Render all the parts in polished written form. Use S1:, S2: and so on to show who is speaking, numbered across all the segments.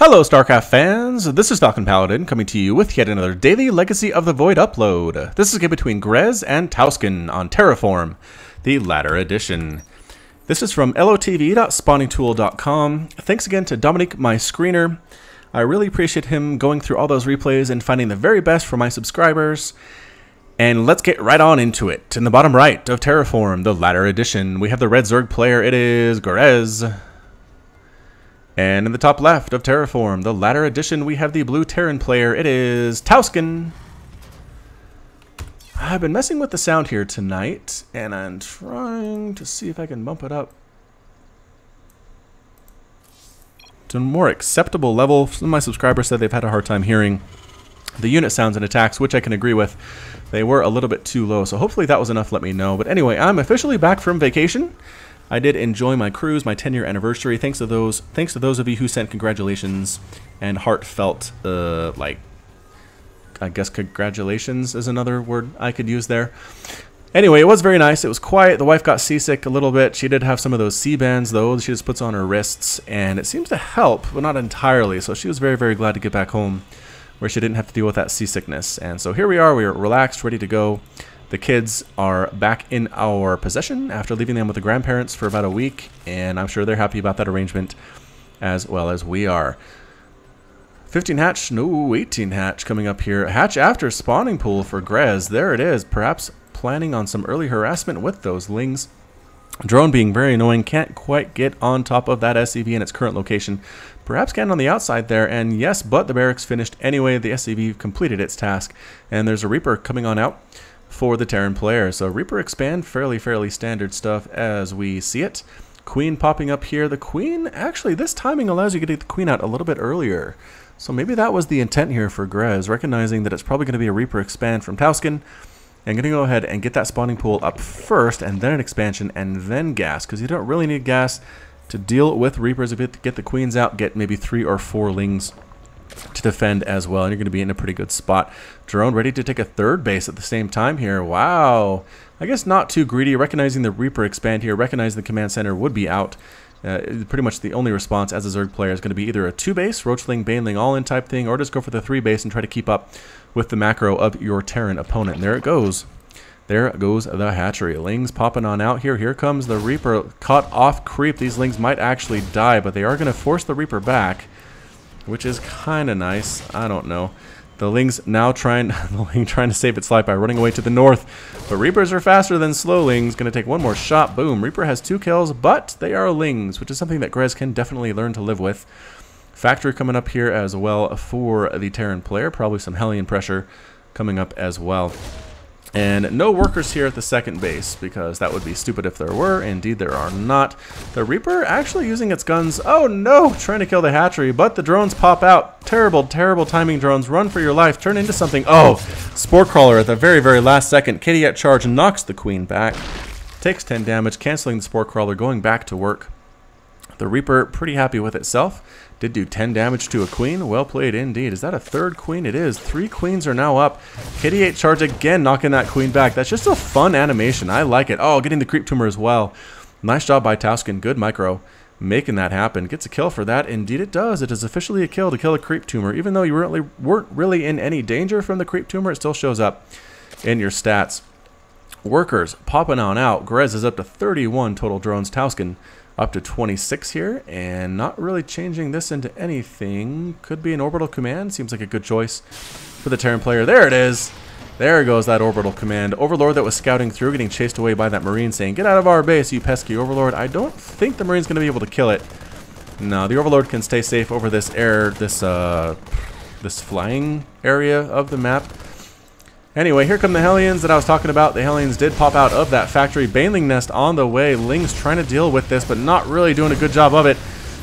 S1: Hello Starcraft fans, this is FalconPaladin coming to you with yet another daily Legacy of the Void upload. This is a game between GreZ and Tausken on Terraforn, the latter edition. This is from LOTV.spawningtool.com. Thanks again to Dominique, my screener. I really appreciate him going through all those replays and finding the very best for my subscribers. And let's get right on into it. In the bottom right of Terraforn, the latter edition, we have the red Zerg player, it is GreZ. And in the top left of Terraform, the latter edition, we have the blue Terran player. It is Tausken. I've been messing with the sound here tonight, and I'm trying to see if I can bump it up to a more acceptable level. Some of my subscribers said they've had a hard time hearing the unit sounds and attacks, which I can agree with. They were a little bit too low, so hopefully that was enough. Let me know. But anyway, I'm officially back from vacation. I did enjoy my cruise, my 10-year anniversary. Thanks to those of you who sent congratulations and heartfelt, I guess congratulations is another word I could use there. Anyway, it was very nice. It was quiet. The wife got seasick a little bit. She did have some of those C-bands, though. She just puts on her wrists, and it seems to help, but not entirely. So she was very, very glad to get back home where she didn't have to deal with that seasickness. And so here we are. We are relaxed, ready to go. The kids are back in our possession after leaving them with the grandparents for about a week, and I'm sure they're happy about that arrangement as well as we are. 15 hatch, no, 18 hatch coming up here. Hatch after spawning pool for GreZ. There it is, perhaps planning on some early harassment with those lings. Drone being very annoying, can't quite get on top of that SCV in its current location. Perhaps getting on the outside there, and yes, but the barracks finished anyway. The SCV completed its task, and there's a Reaper coming on out for the Terran player. So Reaper expand, fairly standard stuff as we see it. Queen popping up here. The Queen, actually, this timing allows you to get the Queen out a little bit earlier. So maybe that was the intent here for GreZ, recognizing that it's probably going to be a Reaper expand from Tausken. I'm going to go ahead and get that spawning pool up first, and then an expansion, and then gas, because you don't really need gas to deal with Reapers. If you get the Queens out, get maybe 3 or 4 lings to defend as well, and you're going to be in a pretty good spot. Drone ready to take a third base at the same time here. Wow. I guess not too greedy, recognizing the Reaper expand here, recognizing the command center would be out. Pretty much the only response as a Zerg player is going to be either a 2-base, Roachling, Baneling, all-in type thing, or just go for the 3-base and try to keep up with the macro of your Terran opponent. And there it goes. There goes the hatchery. Lings popping on out here. Here comes the Reaper. Caught off creep. These lings might actually die, but they are going to force the Reaper back, which is kind of nice. I don't know. The Ling's now trying to save its life by running away to the north. But Reapers are faster than slow Lings. Going to take one more shot. Boom. Reaper has 2 kills, but they are Lings, which is something that GreZ can definitely learn to live with. Factory coming up here as well for the Terran player. Probably some Hellion pressure coming up as well. And no workers here at the second base, because that would be stupid if there were. Indeed, there are not. The Reaper actually using its guns. Oh no! Trying to kill the hatchery, but the drones pop out. Terrible timing drones. Run for your life. Turn into something. Oh! Spore Crawler at the very last second. Kitty at charge knocks the Queen back. Takes 10 damage, canceling the Spore Crawler, going back to work. The Reaper pretty happy with itself. Did do 10 damage to a Queen. Well played indeed. Is that a third Queen? It is. 3 Queens are now up. Kitty 8 charge again, knocking that Queen back. That's just a fun animation. I like it. Oh, getting the creep tumor as well. Nice job by Tausken. Good micro. Making that happen. Gets a kill for that. Indeed it does. It is officially a kill to kill a creep tumor. Even though you weren't really in any danger from the creep tumor, it still shows up in your stats. Workers popping on out. GreZ is up to 31 total drones. Tausken up to 26 here, and not really changing this into anything. Could be an orbital command. Seems like a good choice for the Terran player. There it is. There goes that orbital command. Overlord that was scouting through, getting chased away by that Marine, saying, "Get out of our base, you pesky Overlord." I don't think the Marine's going to be able to kill it. No, the Overlord can stay safe over this this flying area of the map. Anyway, here come the Hellions that I was talking about. The Hellions did pop out of that factory. Baneling nest on the way. Ling's trying to deal with this, but not really doing a good job of it.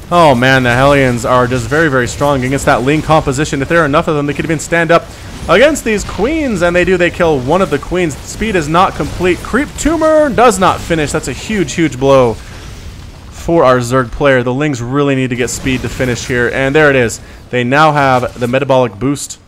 S1: Oh man, the Hellions are just very strong against that Ling composition. If there are enough of them, they could even stand up against these Queens, and they do. They kill one of the Queens. Speed is not complete. Creep tumor does not finish. That's a huge blow for our Zerg player. The Lings really need to get speed to finish here, and there it is. They now have the metabolic boost.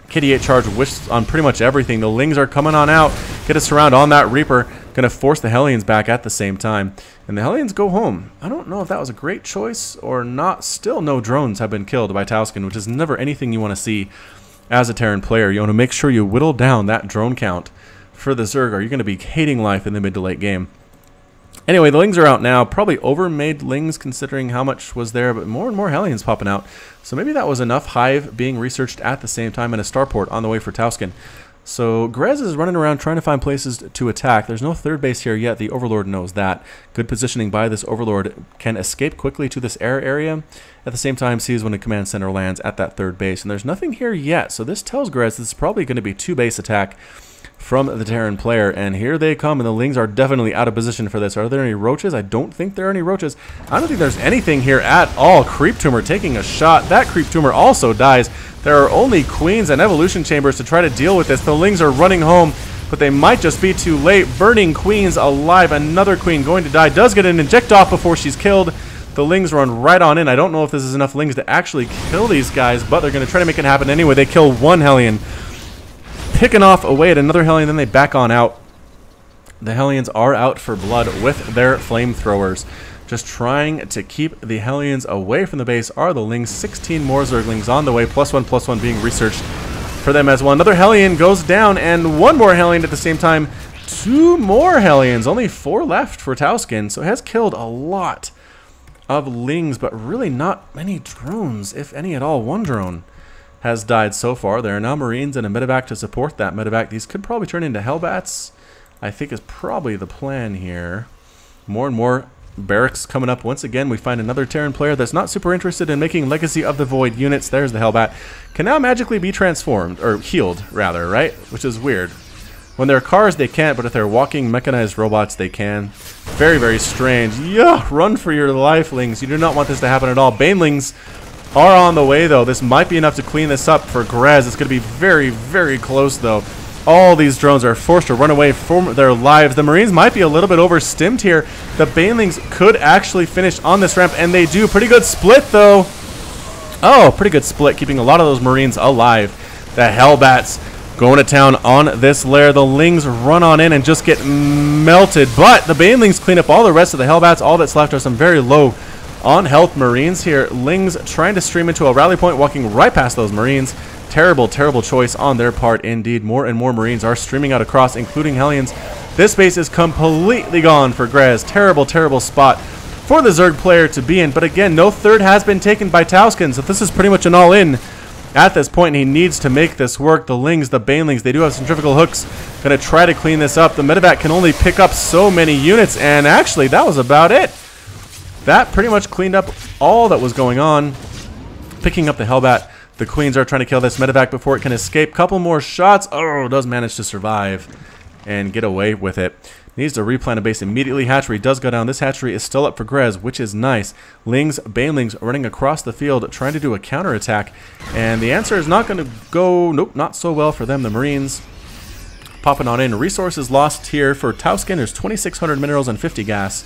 S1: Kitty 8 charge wishes on pretty much everything. The Lings are coming on out. Get a surround on that Reaper. going to force the Hellions back at the same time. And the Hellions go home. I don't know if that was a great choice or not. Still no drones have been killed by Tausken, which is never anything you want to see as a Terran player. You want to make sure you whittle down that drone count for the Zerg, or you're going to be hating life in the mid to late game. Anyway, the Lings are out now. Probably overmade Lings considering how much was there, but more and more Hellions popping out. So maybe that was enough Hive being researched at the same time and a starport on the way for Tausken. So GreZ is running around trying to find places to attack. There's no third base here yet. The Overlord knows that. Good positioning by this Overlord. Can escape quickly to this air area. At the same time, sees when a command center lands at that third base. And there's nothing here yet. So this tells GreZ this is probably going to be two-base attack from the Terran player. And here they come, and the Lings are definitely out of position for this. Are there any roaches? I don't think there are any roaches. I don't think there's anything here at all. Creep Tumor taking a shot. That Creep Tumor also dies. There are only Queens and Evolution Chambers to try to deal with this. The Lings are running home, but they might just be too late. Burning Queens alive. Another Queen going to die. Does get an Inject Off before she's killed. The Lings run right on in. I don't know if this is enough Lings to actually kill these guys, but they're going to try to make it happen anyway. They kill one Hellion. Picking off away at another Hellion, then they back on out. The Hellions are out for blood with their flamethrowers. Just trying to keep the Hellions away from the base are the Lings. 16 more Zerglings on the way, +1/+1 being researched for them as well. Another Hellion goes down, and one more Hellion at the same time. 2 more Hellions, only 4 left for Tausken, so it has killed a lot of Lings, but really not many drones, if any at all. 1 drone has died so far. There are now Marines and a medevac to support that medevac. These could probably turn into Hellbats, I think is probably the plan here. More and more barracks coming up. Once again, we find another Terran player that's not super interested in making Legacy of the Void units. There's the Hellbat. Can now magically be transformed, or healed, rather, right? Which is weird. When they're cars, they can't, but if they're walking mechanized robots, they can. Very, very strange. Yeah, run for your life, Lings. You do not want this to happen at all. Banelings are on the way, though. This might be enough to clean this up for GreZ. It's going to be very, very close, though. All these drones are forced to run away from their lives. The Marines might be a little bit overstimmed here. The Banelings could actually finish on this ramp, and they do. Pretty good split, though. Oh, pretty good split, keeping a lot of those Marines alive. The Hellbats going to town on this lair. The Lings run on in and just get melted, but the Banelings clean up all the rest of the Hellbats. All that's left are some very low on health Marines here. Lings trying to stream into a rally point, walking right past those Marines. Terrible, terrible choice on their part indeed. More and more Marines are streaming out across, including Hellions. This base is completely gone for GreZ. Terrible, terrible spot for the Zerg player to be in. But again, no third has been taken by Tausken, so this is pretty much an all-in at this point, and he needs to make this work. The Lings, the Banelings, they do have centrifugal hooks. Going to try to clean this up. The medevac can only pick up so many units, and actually, that was about it. That pretty much cleaned up all that was going on. Picking up the Hellbat. The Queens are trying to kill this medevac before it can escape. Couple more shots. Oh, does manage to survive and get away with it. Needs to replant a base immediately. Hatchery does go down. This hatchery is still up for GreZ, which is nice. Lings, Banelings running across the field, trying to do a counterattack. And the answer is not going to go, nope, not so well for them. The Marines popping on in. Resources lost here for Tausken. There's 2,600 minerals and 50 gas.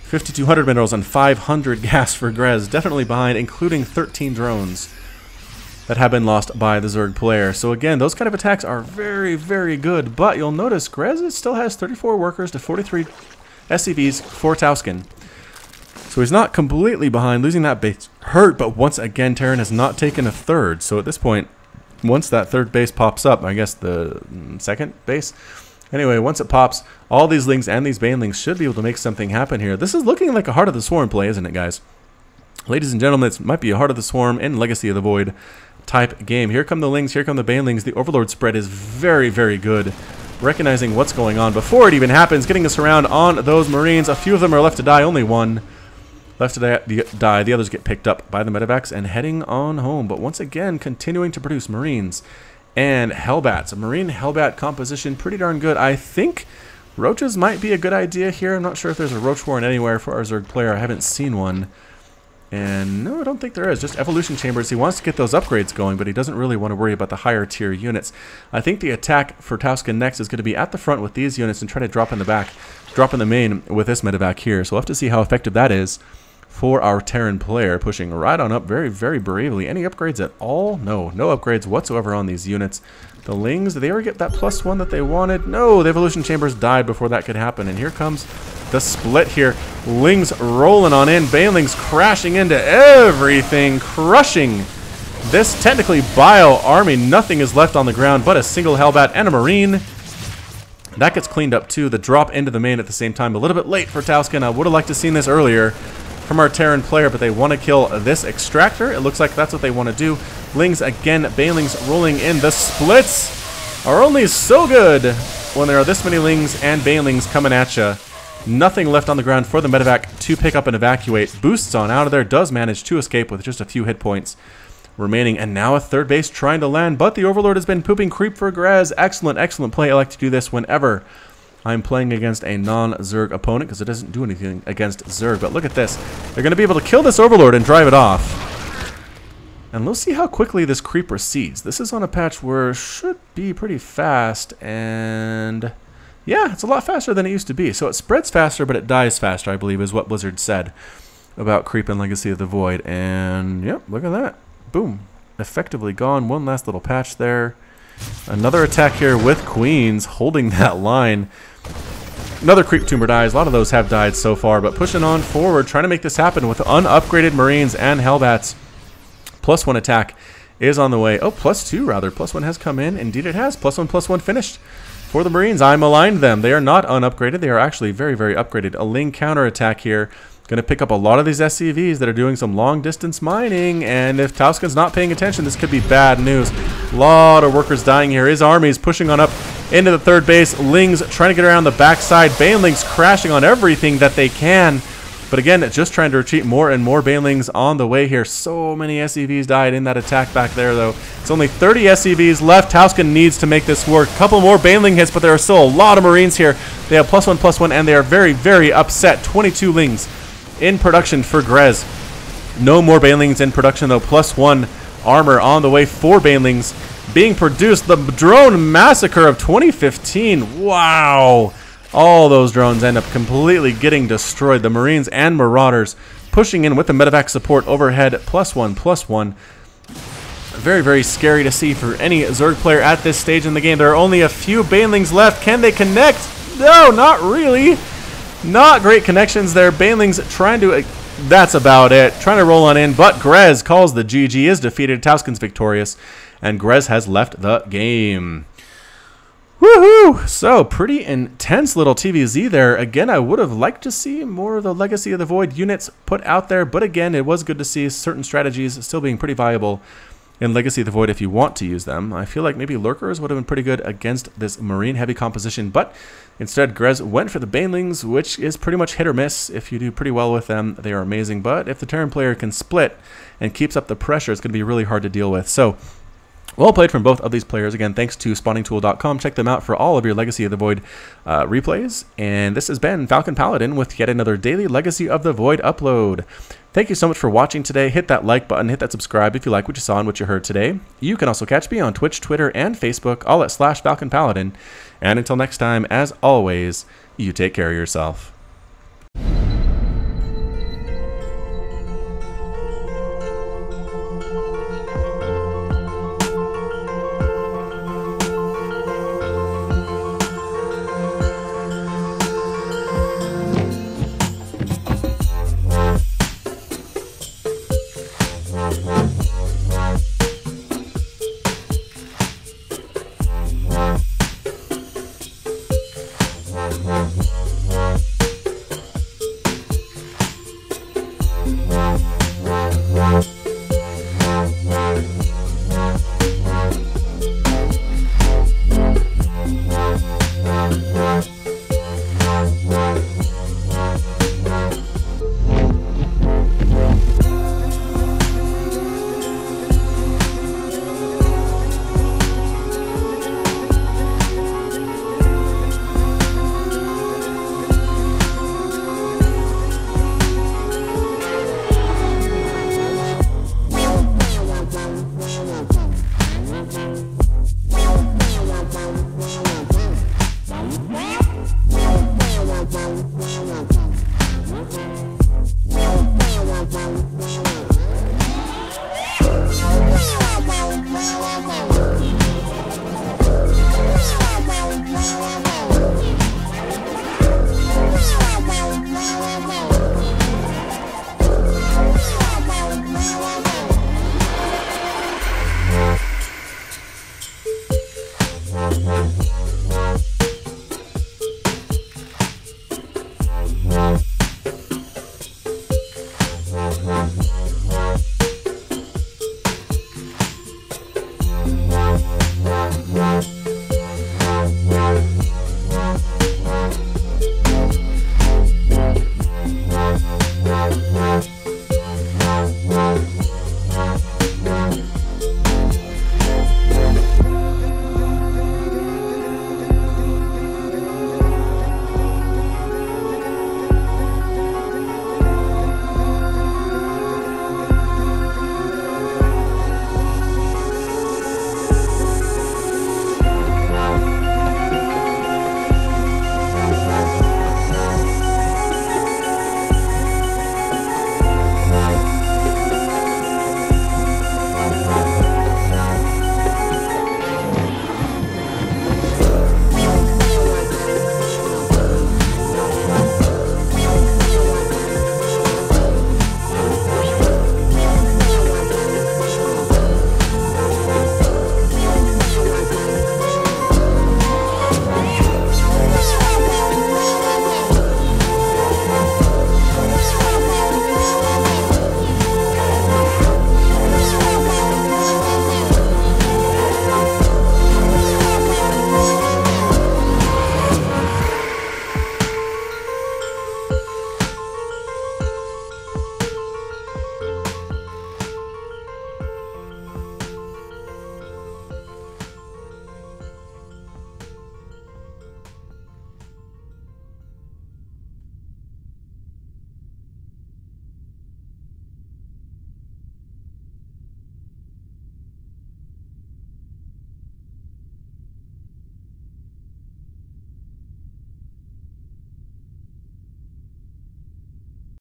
S1: 5,200 minerals and 500 gas for GreZ. Definitely behind, including 13 drones that have been lost by the Zerg player. So again, those kind of attacks are very, very good. But you'll notice GreZ still has 34 workers to 43 SCVs for Tausken. So he's not completely behind. Losing that base hurt, but once again, Terran has not taken a third. So at this point, once that third base pops up, I guess the second base. Anyway, once it pops, all these Lings and these Banelings should be able to make something happen here. This is looking like a Heart of the Swarm play, isn't it, guys? Ladies and gentlemen, it might be a Heart of the Swarm and Legacy of the Void type game. Here come the Lings, here come the Banelings. The Overlord spread is very, very good. Recognizing what's going on before it even happens, getting us around on those Marines. A few of them are left to die, only one left to die. The others get picked up by the medevacs and heading on home. But once again, continuing to produce Marines and Hellbats. A Marine Hellbat composition, pretty darn good. I think Roaches might be a good idea here. I'm not sure if there's a Roach Warren anywhere for our Zerg player. I haven't seen one. And no, I don't think there is. Just evolution chambers. He wants to get those upgrades going, but he doesn't really want to worry about the higher tier units. I think the attack for Tausken next is going to be at the front with these units and try to drop in the back, drop in the main with this medevac here. So we'll have to see how effective that is for our Terran player, pushing right on up very, very bravely. Any upgrades at all? No, no upgrades whatsoever on these units. The Lings, did they ever get that +1 that they wanted? No, the Evolution Chambers died before that could happen. And here comes the split here. Lings rolling on in. Banelings crashing into everything, crushing this technically Bile army. Nothing is left on the ground but a single Hellbat and a Marine. That gets cleaned up too. The drop into the main at the same time. A little bit late for Tausken. I would have liked to have seen this earlier from our Terran player, but they want to kill this extractor. It looks like that's what they want to do. Lings again, Banelings rolling in. The splits are only so good when there are this many Lings and Banelings coming at you. Nothing left on the ground for the medevac to pick up and evacuate. Boosts on out of there, does manage to escape with just a few hit points remaining. And now a third base trying to land, but the Overlord has been pooping creep for GreZ. Excellent, excellent play. I like to do this whenever I'm playing against a non-Zerg opponent because it doesn't do anything against Zerg. But look at this. They're going to be able to kill this Overlord and drive it off. And let's see how quickly this creep recedes. This is on a patch where it should be pretty fast. And yeah, it's a lot faster than it used to be. So it spreads faster, but it dies faster, I believe, is what Blizzard said about creep and Legacy of the Void. And yep, look at that. Boom. Effectively gone. One last little patch there. Another attack here with Queens holding that line. Another creep tumor dies. A lot of those have died so far, but pushing on forward, trying to make this happen with unupgraded Marines and Hellbats. +1 attack is on the way. Oh, +2 rather. +1 has come in. Indeed it has. +1/+1 finished for the Marines. I maligned them. They are not unupgraded. They are actually very, very upgraded. A Ling counter attack here. Going to pick up a lot of these SCVs that are doing some long distance mining, and if Tausken's not paying attention, this could be bad news. A lot of workers dying here. His army is pushing on up into the third base. Lings trying to get around the backside. Banelings crashing on everything that they can. But again, just trying to retreat. More and more Banelings on the way here. So many SCVs died in that attack back there, though. It's only 30 SCVs left. Tausken needs to make this work. A couple more Baneling hits, but there are still a lot of Marines here. They have +1/+1, and they are very, very upset. 22 Lings in production for GreZ. No more Banelings in production, though. +1 armor on the way. 4 Banelings being produced. The drone massacre of 2015. Wow. All those drones end up completely getting destroyed. The Marines and Marauders pushing in with the medevac support overhead. +1/+1. Very, very scary to see for any Zerg player at this stage in the game. There are only a few Banelings left. Can they connect? No, not really. Not great connections there. Banelings trying to... that's about it. Trying to roll on in, but GreZ calls the GG, is defeated. Tausken's victorious, and GreZ has left the game. Woohoo! So, pretty intense little TVZ there. Again, I would have liked to see more of the Legacy of the Void units put out there, but again, it was good to see certain strategies still being pretty viable in Legacy of the Void if you want to use them. I feel like maybe Lurkers would have been pretty good against this Marine heavy composition, but instead GreZ went for the Banelings, which is pretty much hit or miss. If you do pretty well with them, they are amazing, but if the Terran player can split and keeps up the pressure, it's going to be really hard to deal with. So, well played from both of these players. Again, thanks to spawningtool.com. Check them out for all of your Legacy of the Void replays. And this has been FalconPaladin with yet another daily Legacy of the Void upload. Thank you so much for watching today. Hit that like button, hit that subscribe if you like what you saw and what you heard today. You can also catch me on Twitch, Twitter, and Facebook, all at /FalconPaladin. And until next time, as always, you take care of yourself.